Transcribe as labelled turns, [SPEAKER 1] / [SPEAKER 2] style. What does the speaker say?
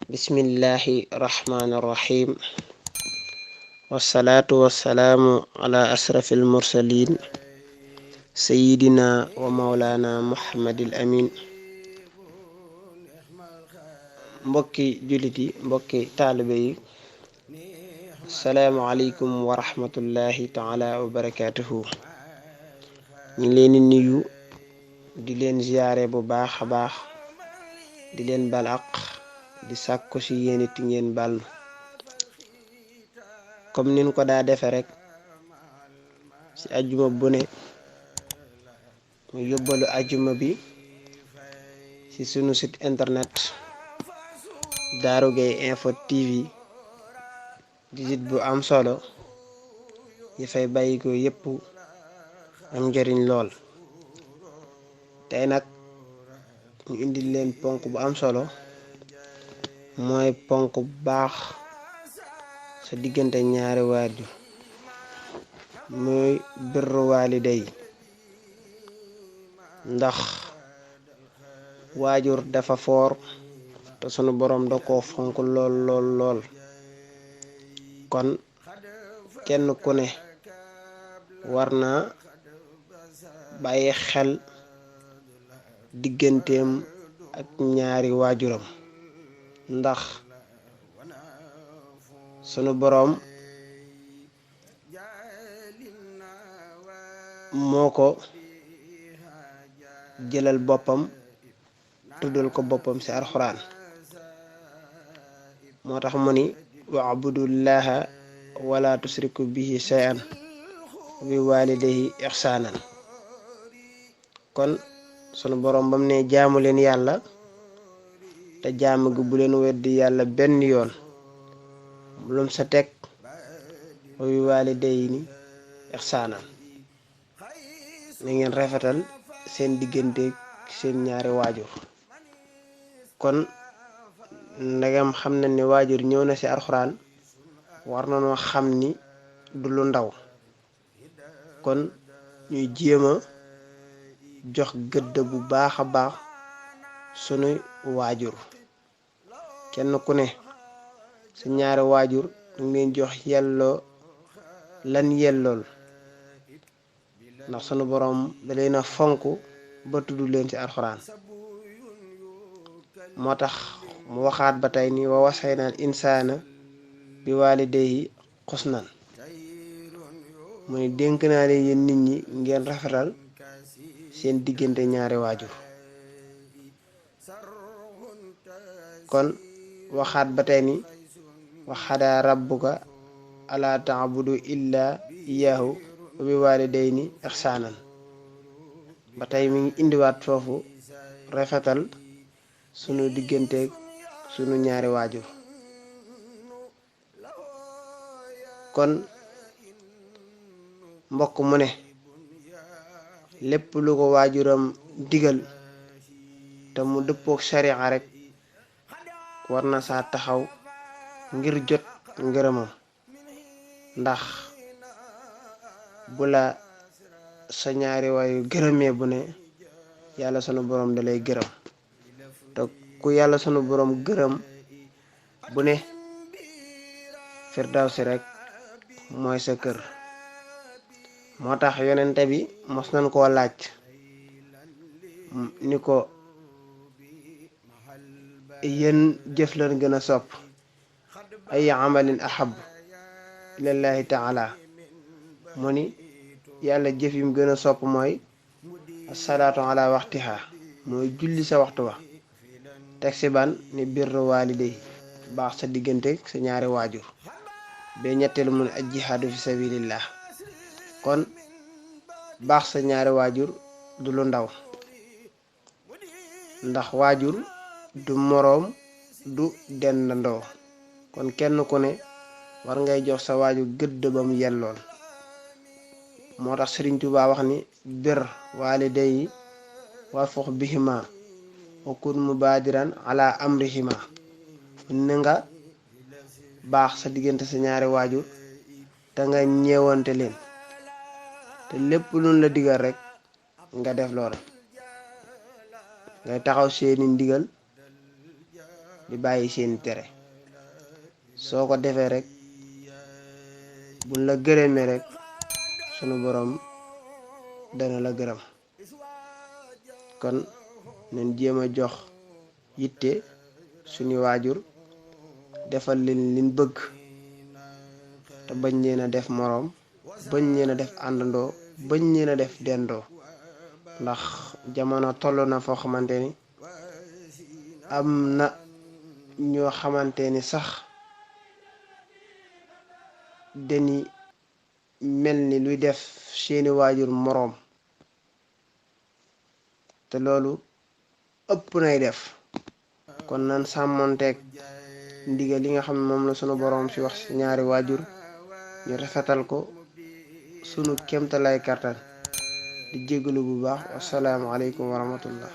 [SPEAKER 1] bismillahi rahmaani rahim wasalaatu wasalaamu ala asrafil mursalin sayidina wa maulana muhammadil amin. mbokki jullit yi mbokki taalibe yi salaamualeykum wa rahmatullahi taala wa barakaatuhu. ñu ngi leen di nuyu di leen ziyaare bu baax a baax di leen bal aq di sàkku ci yéen it ngeen bal comme nin ko daa defe rek ci ajjuma bu ne mu yóbbalu ajjuma bi ci sunu site internet Darou Gueye Info TV di site bu am solo yi fay bàyyi ko yépp am njariñ lool. tey nag ñu indil leen ponk bu am solo mooy ponk bu baax sa diggante ñaari waajur muy birru waaliday ndax waajur dafa foor te sunu boroom da koo fonk lool kon kenn ku ne war na bàyyi xel digganteem ak ñaari waajuram ndax sunu boroom moo ko jëlal boppam tuddal ko boppam ci alxuraan moo tax mu ni wa'budullaha wala tusriku bihi shay'an bi walidayhi ihsanan. kon sunu boroom bam ne jaamu leen yàlla te jaamu gi bu leen weddi yàlla benn yoon lum sa teg wa bi walidayni ihsanan na ngeen rafetal seen diggante seen ñaari waajur. kon ndegam xam na ne waajur ñëw na ci alxuraan war na noo xam ni du lu ndaw kon ñuy jéema jox gëdd bu baax a baax sunu waajur. kenn ku ne sa ñaari waajur ñu leen jox yelloo lan yellool ndax sunu boroom da leen a fonk ba tudd leen ci alxuraan moo tax mu waxaat ba tey ni wa wasaynal insaana bi waalidayhi xusnan mu ne dénk naa leen yéen nit ñi ngeen rafetal seen diggante ñaari waajur. kon waxaat ba tey ni waxadaa rabbuka ala taabudu illa iyahu wa bi walidayni ihsanan ba tey mi ngi indiwaat foofu rafetal sunu digganteeg sunu ñaari waajur. kon mbokk mu ne lépp lu ko waajuram digal te mu dëppook sariya rek war na saa taxaw ngir jot ngërëmam ndax bu la sa ñaari waajur gërëmee bu ne yàlla sunu boroom da lay gërëm te ku yàlla sunu boroom gërëm bu ne firdawsi rek mooy sa kër. moo tax yonente bi mos nañ koo laaj ni ko yéen jëf lañ gën a sopp ay amalin ahab ilallahi taala mu ni yàlla jëf yim gën a sopp mooy asalaatu ala waxtiha mooy julli sa waxtu wa teg si ban ni birru waaliday baax sa diggante sa ñaari waajur ba ñetteelu mu ne aj jihaadu fi sabilillah. kon baax sa ñaari waajur du lu ndaw ndax waajur du moroom du dendandoo kon kenn ku ne war ngay jox sa waajur gëdd ba mu yellool. moo tax Sëriñ Tuubaa wax ni bir waaliday warfuq bihima wa kun mubaadiran ala amrihima ne nga baax sa diggante sa ñaari waajur te nga ñeewante leen te lépp luñ la digal rek nga def loola ngay taxaw seeni ndigal di bàyyi seeni tere soo ko defee rek buñ la gërëmee rek sunu borom dana la gërëm kon nañ jéem a jox yitte suñu waajur defal leen liñ bëgg te bañ leen a def moroom bañ leen a def àndandoo bañ leen a def dendoo ndax jamono toll na foo xamante ni am na ñoo xamante ni sax dañuy mel ni luy def seeni waajur moroom te loolu ëpp nay def kon nan sàmmonteeg ndigal li nga xam ne moom la sunu boroom ci wax ci ñaari waajur ñu rafetal ko sunu kéemtalaay kàttan di jégalu bu baax wassalaamu aleykum wa rahmatullah